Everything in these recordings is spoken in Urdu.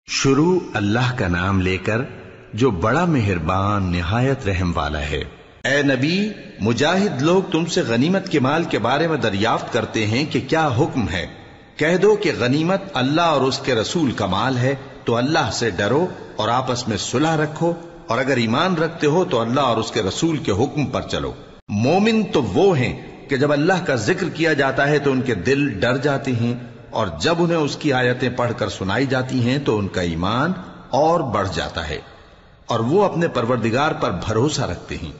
شروع اللہ کا نام لے کر جو بڑا مہربان نہایت رحم والا ہے۔ اے نبی، مجاہد لوگ تم سے غنیمت کے مال کے بارے میں دریافت کرتے ہیں کہ کیا حکم ہے۔ کہہ دو کہ غنیمت اللہ اور اس کے رسول کا مال ہے، تو اللہ سے ڈرو اور آپس میں صلح رکھو، اور اگر ایمان رکھتے ہو تو اللہ اور اس کے رسول کے حکم پر چلو۔ مومن تو وہ ہیں کہ جب اللہ کا ذکر کیا جاتا ہے تو ان کے دل ڈر جاتے ہیں، اور جب انہیں اس کی آیتیں پڑھ کر سنائی جاتی ہیں تو ان کا ایمان اور بڑھ جاتا ہے، اور وہ اپنے پروردگار پر بھروسہ رکھتے ہیں،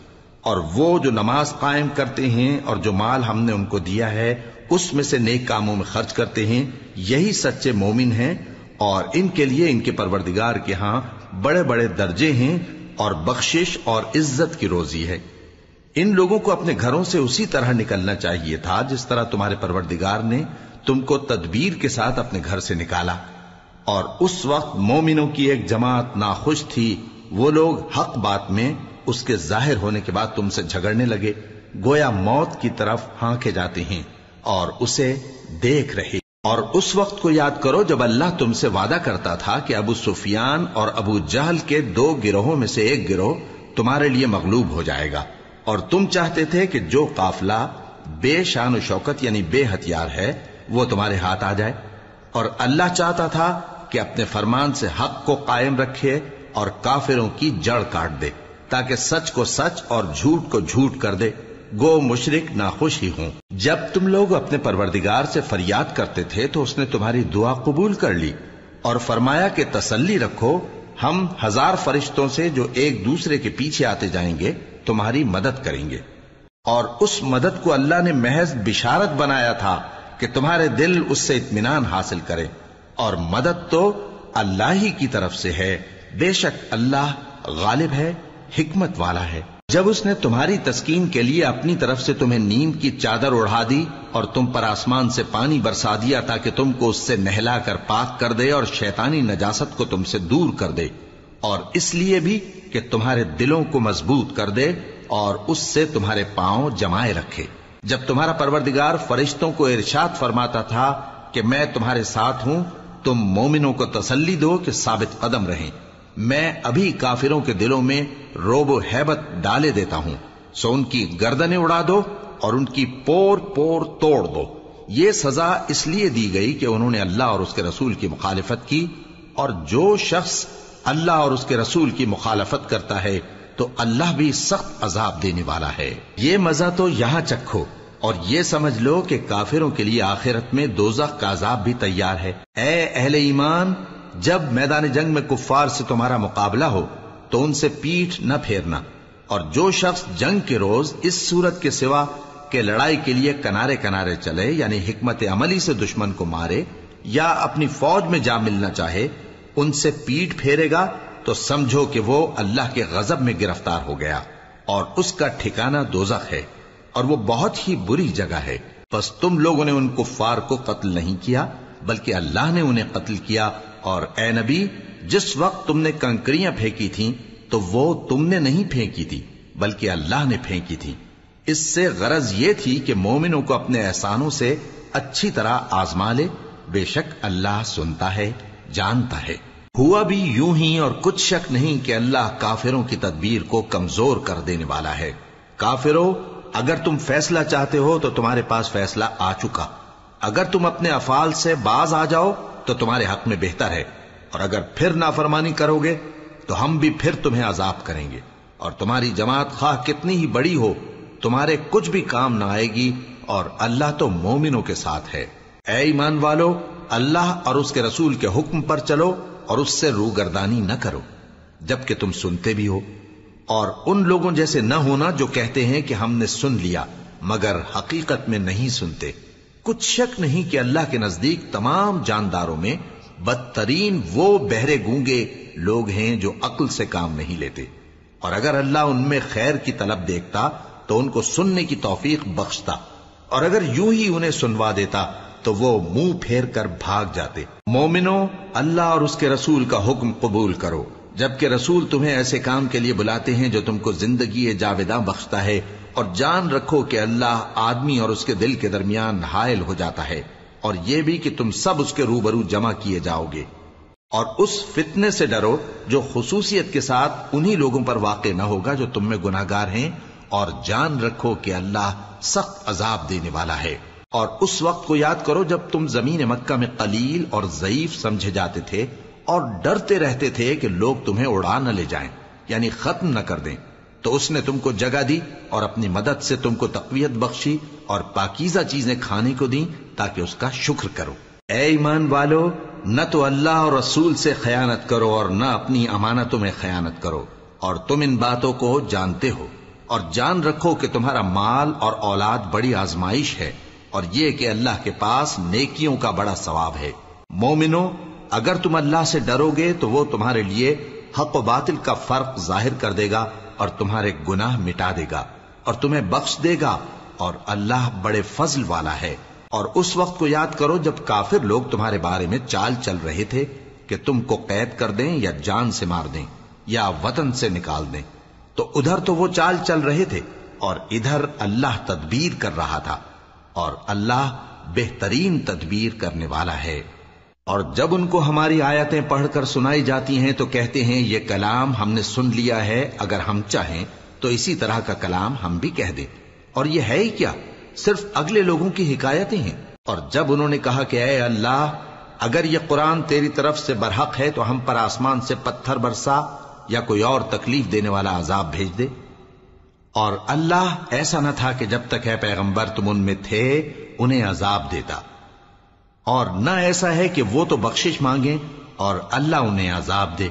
اور وہ جو نماز قائم کرتے ہیں اور جو مال ہم نے ان کو دیا ہے اس میں سے نیک کاموں میں خرچ کرتے ہیں، یہی سچے مومن ہیں، اور ان کے لیے ان کے پروردگار کے ہاں بڑے بڑے درجے ہیں اور بخشش اور عزت کی روزی ہے۔ ان لوگوں کو اپنے گھروں سے اسی طرح نکلنا چاہیے تھا جس طرح تمہارے پروردگار نے تم کو تدبیر کے ساتھ اپنے گھر سے نکالا، اور اس وقت مومنوں کی ایک جماعت ناخوش تھی، وہ لوگ حق بات میں اس کے ظاہر ہونے کے بعد تم سے جھگڑنے لگے، گویا موت کی طرف ہانکے جاتے ہیں اور اسے دیکھ رہے۔ اور اس وقت کو یاد کرو جب اللہ تم سے وعدہ کرتا تھا کہ ابو سفیان اور ابو جہل کے 2 گروہوں میں سے ایک گروہ تمہارے لیے مغلوب ہو جائے گا، اور تم چاہتے تھے کہ جو قافلہ بے شان و شوکت یعنی بے ہتھیار ہے وہ تمہارے ہاتھ آ جائے، اور اللہ چاہتا تھا کہ اپنے فرمان سے حق کو قائم رکھے اور کافروں کی جڑ کاٹ دے، تاکہ سچ کو سچ اور جھوٹ کو جھوٹ کر دے، گو مشرک ناخوش ہی ہوں۔ جب تم لوگ اپنے پروردگار سے فریاد کرتے تھے تو اس نے تمہاری دعا قبول کر لی، اور فرمایا کہ تسلی رکھو، ہم 1000 فرشتوں سے جو ایک دوسرے کے پیچھے آتے جائیں گے تمہاری مدد کریں گے۔ اور اس مدد کو اللہ نے محض بشارت بنایا تھا کہ تمہارے دل اس سے اطمینان حاصل کریں، اور مدد تو اللہ ہی کی طرف سے ہے، بے شک اللہ غالب ہے، حکمت والا ہے۔ جب اس نے تمہاری تسکین کے لیے اپنی طرف سے تمہیں نیند کی چادر اڑھا دی اور تم پر آسمان سے پانی برسا دیا تاکہ تم کو اس سے نہلا کر پاک کر دے اور شیطانی نجاست کو تم سے دور کر دے، اور اس لیے بھی کہ تمہارے دلوں کو مضبوط کر دے اور اس سے تمہارے پاؤں جمائے رکھے۔ جب تمہارا پروردگار فرشتوں کو ارشاد فرماتا تھا کہ میں تمہارے ساتھ ہوں، تم مومنوں کو تسلی دو کہ ثابت قدم رہیں، میں ابھی کافروں کے دلوں میں روب و ہیبت ڈالے دیتا ہوں، سو ان کی گردنیں اڑا دو اور ان کی پور پور توڑ دو۔ یہ سزا اس لیے دی گئی کہ انہوں نے اللہ اور اس کے رسول کی مخالفت کی، اور جو شخص اللہ اور اس کے رسول کی مخالفت کرتا ہے تو اللہ بھی سخت عذاب دینے والا ہے۔ یہ مزہ تو یہاں چکھو، اور یہ سمجھ لو کہ کافروں کے لیے آخرت میں دوزخ کا عذاب بھی تیار ہے۔ اے اہل ایمان، جب میدان جنگ میں کفار سے تمہارا مقابلہ ہو تو ان سے پیٹھ نہ پھیرنا، اور جو شخص جنگ کے روز اس صورت کے سوا کہ لڑائی کے لیے کنارے کنارے چلے، یعنی حکمت عملی سے دشمن کو مارے یا اپنی فوج میں جا ملنا چاہے، ان سے پیٹھ پھیرے گا تو سمجھو کہ وہ اللہ کے غضب میں گرفتار ہو گیا، اور اس کا ٹھکانہ دوزخ ہے، اور وہ بہت ہی بری جگہ ہے۔ بس تم لوگوں نے ان کفار کو قتل نہیں کیا بلکہ اللہ نے انہیں قتل کیا، اور اے نبی، جس وقت تم نے کنکریاں پھینکی تھیں تو وہ تم نے نہیں پھینکی تھی بلکہ اللہ نے پھینکی تھی۔ اس سے غرض یہ تھی کہ مومنوں کو اپنے احسانوں سے اچھی طرح آزما لے، بے شک اللہ سنتا ہے، جانتا ہے۔ ہوا بھی یوں ہی، اور کچھ شک نہیں کہ اللہ کافروں کی تدبیر کو کمزور کر دینے والا ہے۔ کافروں، اگر تم فیصلہ چاہتے ہو تو تمہارے پاس فیصلہ آ چکا، اگر تم اپنے افعال سے باز آ جاؤ تو تمہارے حق میں بہتر ہے، اور اگر پھر نافرمانی کرو گے تو ہم بھی پھر تمہیں عذاب کریں گے، اور تمہاری جماعت خواہ کتنی ہی بڑی ہو تمہارے کچھ بھی کام نہ آئے گی، اور اللہ تو مومنوں کے ساتھ ہے۔ اے ایمان والو، اللہ اور اس کے رسول کے حکم پر چلو اور اس سے روگردانی نہ کرو جبکہ تم سنتے بھی ہو، اور ان لوگوں جیسے نہ ہونا جو کہتے ہیں کہ ہم نے سن لیا مگر حقیقت میں نہیں سنتے۔ کچھ شک نہیں کہ اللہ کے نزدیک تمام جانداروں میں بدترین وہ بہرے گونگے لوگ ہیں جو عقل سے کام نہیں لیتے، اور اگر اللہ ان میں خیر کی طلب دیکھتا تو ان کو سننے کی توفیق بخشتا، اور اگر یوں ہی انہیں سنوا دیتا تو وہ منہ پھیر کر بھاگ جاتے۔ مومنوں، اللہ اور اس کے رسول کا حکم قبول کرو، جبکہ رسول تمہیں ایسے کام کے لیے بلاتے ہیں جو تم کو زندگی جاوداں بخشتا ہے، اور جان رکھو کہ اللہ آدمی اور اس کے دل کے درمیان حائل ہو جاتا ہے، اور یہ بھی کہ تم سب اس کے روبرو جمع کیے جاؤ گے۔ اور اس فتنے سے ڈرو جو خصوصیت کے ساتھ انہی لوگوں پر واقع نہ ہوگا جو تم میں گناہگار ہیں، اور جان رکھو کہ اللہ سخت عذاب دینے والا ہے۔ اور اس وقت کو یاد کرو جب تم زمین مکہ میں قلیل اور ضعیف سمجھے جاتے تھے اور ڈرتے رہتے تھے کہ لوگ تمہیں اڑا نہ لے جائیں، یعنی ختم نہ کر دیں، تو اس نے تم کو جگہ دی اور اپنی مدد سے تم کو تقویت بخشی اور پاکیزہ چیزیں کھانے کو دیں تاکہ اس کا شکر کرو۔ اے ایمان والو، نہ تو اللہ اور رسول سے خیانت کرو اور نہ اپنی امانتوں میں خیانت کرو، اور تم ان باتوں کو جانتے ہو، اور جان رکھو کہ تمہارا مال اور اولاد بڑی آزمائش ہے، اور یہ کہ اللہ کے پاس نیکیوں کا بڑا ثواب ہے۔ مومنو، اگر تم اللہ سے ڈرو گے تو وہ تمہارے لیے حق و باطل کا فرق ظاہر کر دے گا اور تمہارے گناہ مٹا دے گا اور تمہیں بخش دے گا، اور اللہ بڑے فضل والا ہے۔ اور اس وقت کو یاد کرو جب کافر لوگ تمہارے بارے میں چال چل رہے تھے کہ تم کو قید کر دیں یا جان سے مار دیں یا وطن سے نکال دیں، تو ادھر تو وہ چال چل رہے تھے اور ادھر اللہ تدبیر کر رہا تھا، اور اللہ بہترین تدبیر کرنے والا ہے۔ اور جب ان کو ہماری آیتیں پڑھ کر سنائی جاتی ہیں تو کہتے ہیں یہ کلام ہم نے سن لیا ہے، اگر ہم چاہیں تو اسی طرح کا کلام ہم بھی کہہ دیں، اور یہ ہے ہی کیا، صرف اگلے لوگوں کی حکایتیں ہیں۔ اور جب انہوں نے کہا کہ اے اللہ، اگر یہ قرآن تیری طرف سے برحق ہے تو ہم پر آسمان سے پتھر برسا یا کوئی اور تکلیف دینے والا عذاب بھیج دے۔ اور اللہ ایسا نہ تھا کہ جب تک اے پیغمبر تم ان میں تھے انہیں عذاب دیتا، اور نہ ایسا ہے کہ وہ تو بخشش مانگیں اور اللہ انہیں عذاب دے۔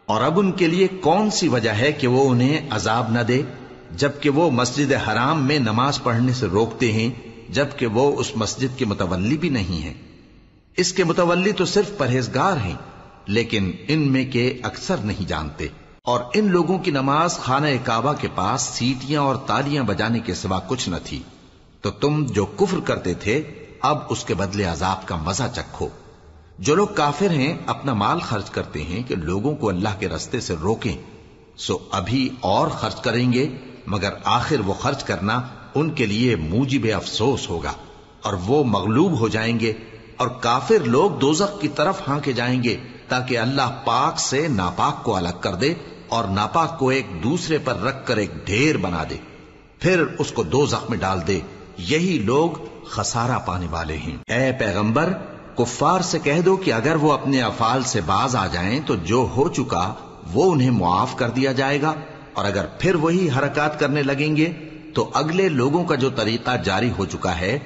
اور اب ان کے لیے کون سی وجہ ہے کہ وہ انہیں عذاب نہ دے، جبکہ وہ مسجد حرام میں نماز پڑھنے سے روکتے ہیں، جبکہ وہ اس مسجد کے متولی بھی نہیں ہیں۔ اس کے متولی تو صرف پرہیزگار ہیں، لیکن ان میں کے اکثر نہیں جانتے۔ اور ان لوگوں کی نماز خانہ کعبہ کے پاس سیٹیاں اور تالیاں بجانے کے سوا کچھ نہ تھی، تو تم جو کفر کرتے تھے اب اس کے بدلے عذاب کا مزہ چکھو۔ جو لوگ کافر ہیں اپنا مال خرچ کرتے ہیں کہ لوگوں کو اللہ کے رستے سے روکیں، سو ابھی اور خرچ کریں گے، مگر آخر وہ خرچ کرنا ان کے لیے موجب افسوس ہوگا، اور وہ مغلوب ہو جائیں گے، اور کافر لوگ دوزخ کی طرف ہانکے جائیں گے تاکہ اللہ پاک سے ناپاک کو الگ کر دے اور ناپاک کو ایک دوسرے پر رکھ کر ایک ڈھیر بنا دے، پھر اس کو دوزخ میں ڈال دے۔ یہی لوگ خسارہ پانے والے ہیں۔ اے پیغمبر، کفار سے کہہ دو کہ اگر وہ اپنے افعال سے باز آ جائیں تو جو ہو چکا وہ انہیں معاف کر دیا جائے گا، اور اگر پھر وہی حرکات کرنے لگیں گے تو اگلے لوگوں کا جو طریقہ جاری ہو چکا ہے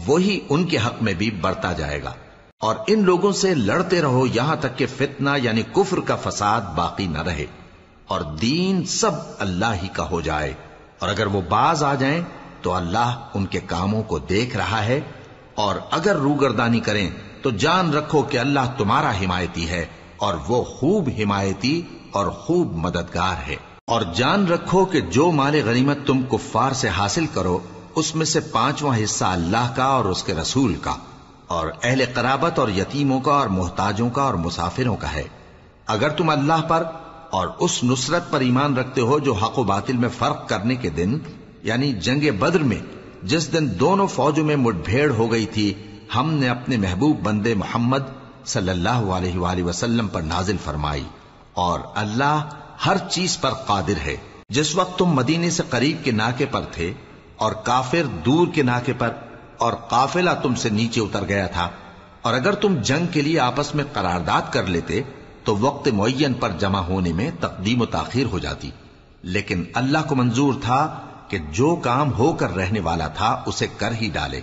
وہی ان کے حق میں بھی بڑھتا جائے گا۔ اور ان لوگوں سے لڑتے رہو یہاں تک کہ فتنہ یعنی کفر کا فساد باقی نہ رہے اور دین سب اللہ ہی کا ہو جائے، اور اگر وہ باز آ جائیں تو اللہ ان کے کاموں کو دیکھ رہا ہے، اور اگر روگردانی کریں تو جان رکھو کہ اللہ تمہارا حمایتی ہے، اور وہ خوب حمایتی اور خوب مددگار ہے۔ اور جان رکھو کہ جو مال غنیمت تم کفار سے حاصل کرو اس میں سے 5واں حصہ اللہ کا اور اس کے رسول کا اور اہل قرابت اور یتیموں کا اور محتاجوں کا اور مسافروں کا ہے۔ اگر تم اللہ پر اور اس نصرت پر ایمان رکھتے ہو جو حق و باطل میں فرق کرنے کے دن یعنی جنگ بدر میں جس دن دونوں فوجوں میں مٹ بھیڑ ہو گئی تھی ہم نے اپنے محبوب بندے محمد صلی اللہ علیہ وآلہ وسلم پر نازل فرمائی، اور اللہ ہر چیز پر قادر ہے۔ جس وقت تم مدینے سے قریب کے ناکے پر تھے اور کافر دور کے ناکے پر، اور قافلہ تم سے نیچے اتر گیا تھا، اور اگر تم جنگ کے لیے آپس میں قرارداد کر لیتے تو وقت معین پر جمع ہونے میں تقدیم و تاخیر ہو جاتی، لیکن اللہ کو منظور تھا کہ جو کام ہو کر رہنے والا تھا اسے کر ہی ڈالے،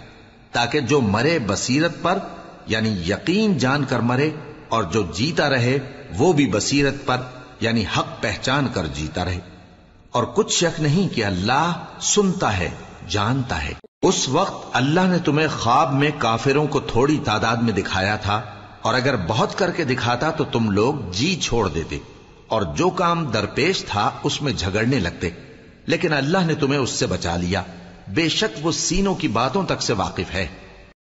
تاکہ جو مرے بصیرت پر یعنی یقین جان کر مرے، اور جو جیتا رہے وہ بھی بصیرت پر یعنی حق پہچان کر جیتا رہے۔ اور کچھ شک نہیں کہ اللہ سنتا ہے، جانتا ہے۔ اس وقت اللہ نے تمہیں خواب میں کافروں کو تھوڑی تعداد میں دکھایا تھا، اور اگر بہت کر کے دکھاتا تو تم لوگ جی چھوڑ دیتے اور جو کام درپیش تھا اس میں جھگڑنے لگتے، لیکن اللہ نے تمہیں اس سے بچا لیا، بے شک وہ سینوں کی باتوں تک سے واقف ہے۔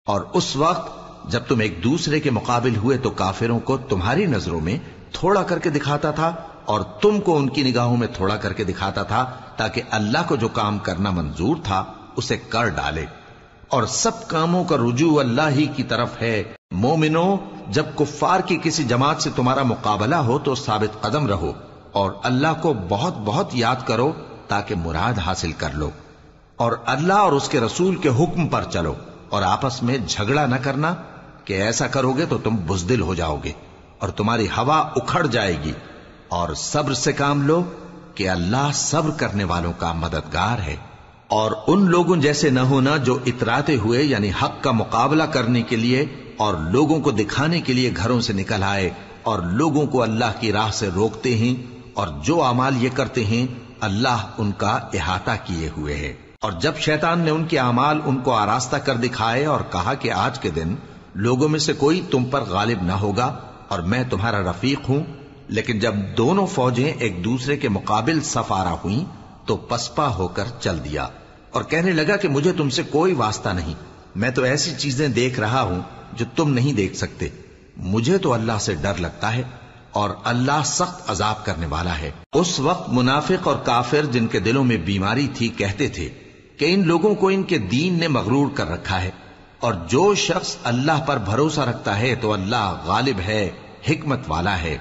اور اس وقت جب تم ایک دوسرے کے مقابل ہوئے تو کافروں کو تمہاری نظروں میں تھوڑا کر کے دکھاتا تھا اور تم کو ان کی نگاہوں میں تھوڑا کر کے دکھاتا تھا، تاکہ اللہ کو جو کام کرنا منظور تھا اسے کر ڈالے، اور سب کاموں کا رجوع اللہ ہی کی طرف ہے۔ مومنو، جب کفار کی کسی جماعت سے تمہارا مقابلہ ہو تو ثابت قدم رہو اور اللہ کو بہت بہت یاد کرو تاکہ مراد حاصل کر لو، اور اللہ اور اس کے رسول کے حکم پر چلو، اور آپس میں جھگڑا نہ کرنا کہ ایسا کرو گے تو تم بزدل ہو جاؤ گے اور تمہاری ہوا اکھڑ جائے گی، اور صبر سے کام لو کہ اللہ صبر کرنے والوں کا مددگار ہے۔ اور ان لوگوں جیسے نہ ہونا جو اتراتے ہوئے یعنی حق کا مقابلہ کرنے کے لیے اور لوگوں کو دکھانے کے لیے گھروں سے نکل آئے اور لوگوں کو اللہ کی راہ سے روکتے ہیں، اور جو اعمال یہ کرتے ہیں اللہ ان کا احاطہ کیے ہوئے ہے۔ اور جب شیطان نے ان کے اعمال ان کو آراستہ کر دکھائے اور کہا کہ آج کے دن لوگوں میں سے کوئی تم پر غالب نہ ہوگا اور میں تمہارا رفیق ہوں، لیکن جب دونوں فوجیں ایک دوسرے کے مقابل صف آرا ہوئیں تو پسپا ہو کر چل دیا اور کہنے لگا کہ مجھے تم سے کوئی واسطہ نہیں، میں تو ایسی چیزیں دیکھ رہا ہوں جو تم نہیں دیکھ سکتے، مجھے تو اللہ سے ڈر لگتا ہے اور اللہ سخت عذاب کرنے والا ہے۔ اس وقت منافق اور کافر جن کے دلوں میں بیماری تھی کہتے تھے کہ ان لوگوں کو ان کے دین نے مغرور کر رکھا ہے، اور جو شخص اللہ پر بھروسہ رکھتا ہے تو اللہ غالب ہے، حکمت والا ہے۔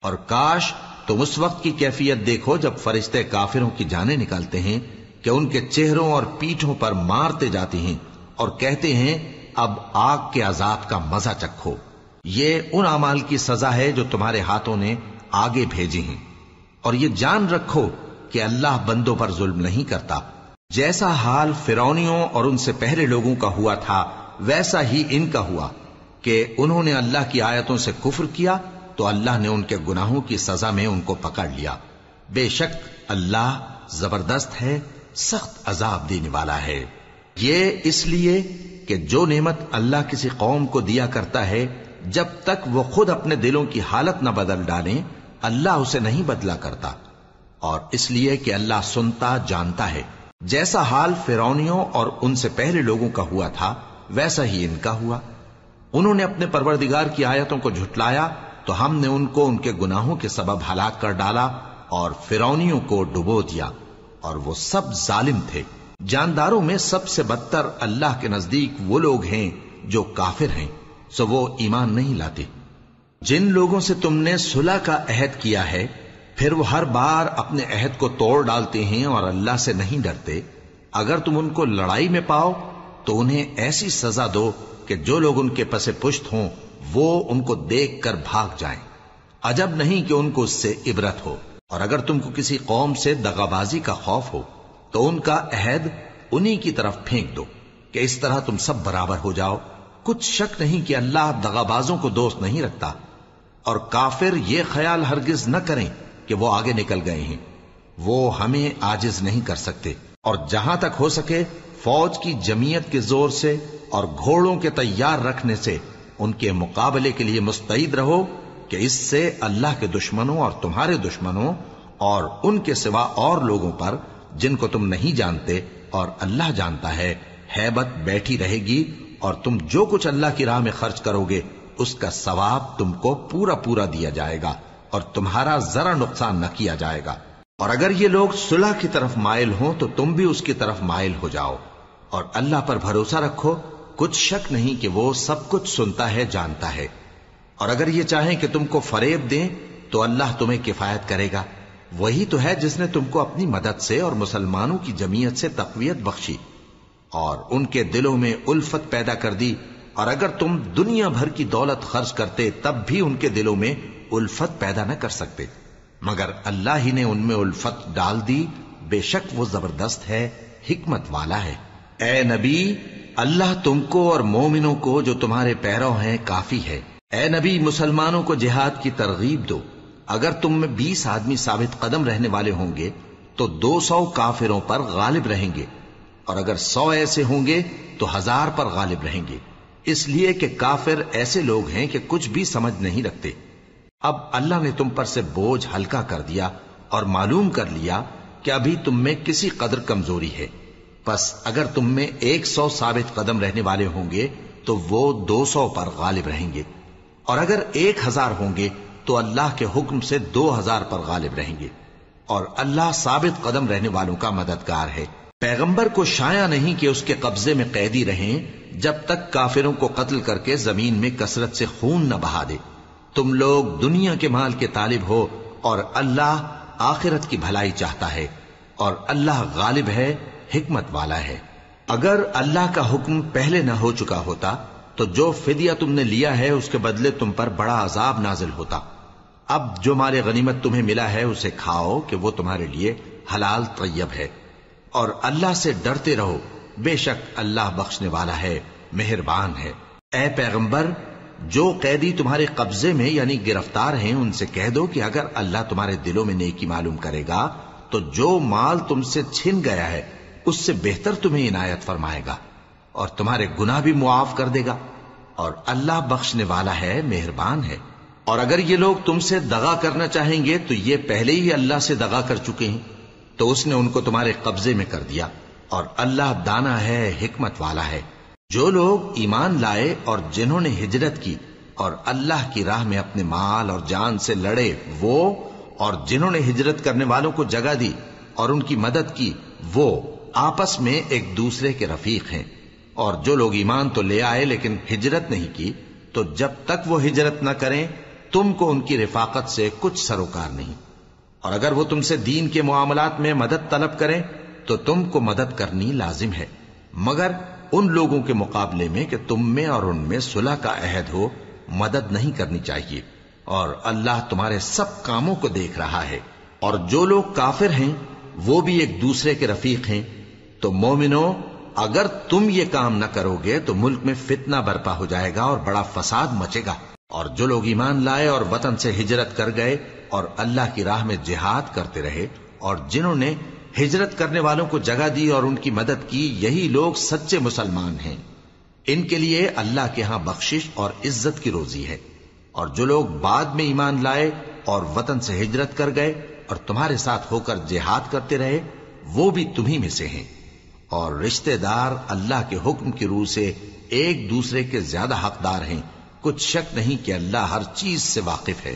اور کاش تم اس وقت کی کیفیت دیکھو جب فرشتے کافروں کی جانیں نکالتے ہیں کہ ان کے چہروں اور پیٹھوں پر مارتے جاتے ہیں اور کہتے ہیں اب آگ کے عذاب کا مزہ چکھو، یہ ان اعمال کی سزا ہے جو تمہارے ہاتھوں نے آگے بھیجی ہیں، اور یہ جان رکھو کہ اللہ بندوں پر ظلم نہیں کرتا۔ جیسا حال فرعونیوں اور ان سے پہلے لوگوں کا ہوا تھا ویسا ہی ان کا ہوا کہ انہوں نے اللہ کی آیتوں سے کفر کیا تو اللہ نے ان کے گناہوں کی سزا میں ان کو پکڑ لیا۔ بے شک اللہ زبردست ہے، سخت عذاب دینے والا ہے۔ یہ اس لیے کہ جو نعمت اللہ کسی قوم کو دیا کرتا ہے جب تک وہ خود اپنے دلوں کی حالت نہ بدل ڈالیں اللہ اسے نہیں بدلا کرتا، اور اس لیے کہ اللہ سنتا جانتا ہے۔ جیسا حال فرعونیوں اور ان سے پہلے لوگوں کا ہوا تھا ویسا ہی ان کا ہوا۔ انہوں نے اپنے پروردگار کی آیتوں کو جھٹلایا تو ہم نے ان کو ان کے گناہوں کے سبب ہلاک کر ڈالا اور فرعونیوں کو ڈبو دیا، اور وہ سب ظالم تھے۔ جانداروں میں سب سے بدتر اللہ کے نزدیک وہ لوگ ہیں جو کافر ہیں، سو وہ ایمان نہیں لاتے۔ جن لوگوں سے تم نے صلح کا عہد کیا ہے پھر وہ ہر بار اپنے عہد کو توڑ ڈالتے ہیں اور اللہ سے نہیں ڈرتے، اگر تم ان کو لڑائی میں پاؤ تو انہیں ایسی سزا دو کہ جو لوگ ان کے پس پشت ہوں وہ ان کو دیکھ کر بھاگ جائیں، عجب نہیں کہ ان کو اس سے عبرت ہو۔ اور اگر تم کو کسی قوم سے دغابازی کا خوف ہو تو ان کا عہد انہی کی طرف پھینک دو کہ اس طرح تم سب برابر ہو جاؤ۔ کچھ شک نہیں کہ اللہ دغابازوں کو دوست نہیں رکھتا، اور کافر یہ خیال ہرگز نہ کریں کہ وہ آگے نکل گئے ہیں، وہ ہمیں عاجز نہیں کر سکتے۔ اور جہاں تک ہو سکے فوج کی جمعیت کے زور سے اور گھوڑوں کے تیار رکھنے سے ان کے مقابلے کے لیے مستعد رہو کہ اس سے اللہ کے دشمنوں اور تمہارے دشمنوں اور ان کے سوا اور لوگوں پر جن کو تم نہیں جانتے اور اللہ جانتا ہے ہیبت بیٹھی رہے گی، اور تم جو کچھ اللہ کی راہ میں خرچ کرو گے اس کا ثواب تم کو پورا پورا دیا جائے گا اور تمہارا ذرا نقصان نہ کیا جائے گا۔ اور اگر یہ لوگ صلح کی طرف مائل ہوں تو تم بھی اس کی طرف مائل ہو جاؤ، اور اللہ پر بھروسہ رکھو، کچھ شک نہیں کہ وہ سب کچھ سنتا ہے جانتا ہے۔ اور اگر یہ چاہیں کہ تم کو فریب دیں تو اللہ تمہیں کفایت کرے گا، وہی تو ہے جس نے تم کو اپنی مدد سے اور مسلمانوں کی جمعیت سے تقویت بخشی اور ان کے دلوں میں الفت پیدا کر دی، اور اگر تم دنیا بھر کی دولت خرچ کرتے تب بھی ان کے دلوں میں الفت پیدا نہ کر سکتے، مگر اللہ ہی نے ان میں الفت ڈال دی، بے شک وہ زبردست ہے، حکمت والا ہے۔ اے نبی، اللہ تم کو اور مومنوں کو جو تمہارے پیرو ہیں کافی ہے۔ اے نبی، مسلمانوں کو جہاد کی ترغیب دو۔ اگر تم میں 20 آدمی ثابت قدم رہنے والے ہوں گے تو 200 کافروں پر غالب رہیں گے، اور اگر 100 ایسے ہوں گے تو 1000 پر غالب رہیں گے، اس لیے کہ کافر ایسے لوگ ہیں کہ کچھ بھی سمجھ نہیں رکھتے۔ اب اللہ نے تم پر سے بوجھ ہلکا کر دیا اور معلوم کر لیا کہ ابھی تم میں کسی قدر کمزوری ہے، پس اگر تم میں 100 ثابت قدم رہنے والے ہوں گے تو وہ 200 پر غالب رہیں گے، اور اگر 1000 ہوں گے تو اللہ کے حکم سے 2000 پر غالب رہیں گے، اور اللہ ثابت قدم رہنے والوں کا مددگار ہے۔ پیغمبر کو شایع نہیں کہ اس کے قبضے میں قیدی رہیں جب تک کافروں کو قتل کر کے زمین میں کثرت سے خون نہ بہا دے۔ تم لوگ دنیا کے مال کے طالب ہو اور اللہ آخرت کی بھلائی چاہتا ہے، اور اللہ غالب ہے، حکمت والا ہے۔ اگر اللہ کا حکم پہلے نہ ہو چکا ہوتا تو جو فدیہ تم نے لیا ہے اس کے بدلے تم پر بڑا عذاب نازل ہوتا۔ اب جو مال غنیمت تمہیں ملا ہے اسے کھاؤ کہ وہ تمہارے لیے حلال طیب ہے، اور اللہ سے ڈرتے رہو، بے شک اللہ بخشنے والا ہے، مہربان ہے۔ اے پیغمبر، جو قیدی تمہارے قبضے میں یعنی گرفتار ہیں ان سے کہہ دو کہ اگر اللہ تمہارے دلوں میں نیکی معلوم کرے گا تو جو مال تم سے چھن گیا ہے اس سے بہتر تمہیں عنایت فرمائے گا، اور تمہارے گناہ بھی معاف کر دے گا، اور اللہ بخشنے والا ہے، مہربان ہے۔ اور اگر یہ لوگ تم سے دغا کرنا چاہیں گے تو یہ پہلے ہی اللہ سے دغا کر چکے ہیں، تو اس نے ان کو تمہارے قبضے میں کر دیا، اور اللہ دانا ہے، حکمت والا ہے۔ جو لوگ ایمان لائے اور جنہوں نے ہجرت کی اور اللہ کی راہ میں اپنے مال اور جان سے لڑے وہ، اور جنہوں نے ہجرت کرنے والوں کو جگہ دی اور ان کی مدد کی وہ، آپس میں ایک دوسرے کے رفیق ہیں۔ اور جو لوگ ایمان تو لے آئے لیکن ہجرت نہیں کی، تو جب تک وہ ہجرت نہ کریں تم کو ان کی رفاقت سے کچھ سروکار نہیں، اور اگر وہ تم سے دین کے معاملات میں مدد طلب کریں تو تم کو مدد کرنی لازم ہے، مگر ان لوگوں کے مقابلے میں کہ تم میں اور ان میں صلح کا عہد ہو مدد نہیں کرنی چاہیے، اور اللہ تمہارے سب کاموں کو دیکھ رہا ہے۔ اور جو لوگ کافر ہیں وہ بھی ایک دوسرے کے رفیق ہیں۔ تو مومنو، اگر تم یہ کام نہ کرو گے تو ملک میں فتنہ برپا ہو جائے گا اور بڑا فساد مچے گا۔ اور جو لوگ ایمان لائے اور وطن سے ہجرت کر گئے اور اللہ کی راہ میں جہاد کرتے رہے، اور جنہوں نے ہجرت کرنے والوں کو جگہ دی اور ان کی مدد کی، یہی لوگ سچے مسلمان ہیں۔ ان کے لیے اللہ کے ہاں بخشش اور عزت کی روزی ہے۔ اور جو لوگ بعد میں ایمان لائے اور وطن سے ہجرت کر گئے اور تمہارے ساتھ ہو کر جہاد کرتے رہے، وہ بھی تمہیں میں سے ہیں۔ اور رشتہ دار اللہ کے حکم کی روح سے ایک دوسرے کے زیادہ حقدار ہیں، کچھ شک نہیں کہ اللہ ہر چیز سے واقف ہے۔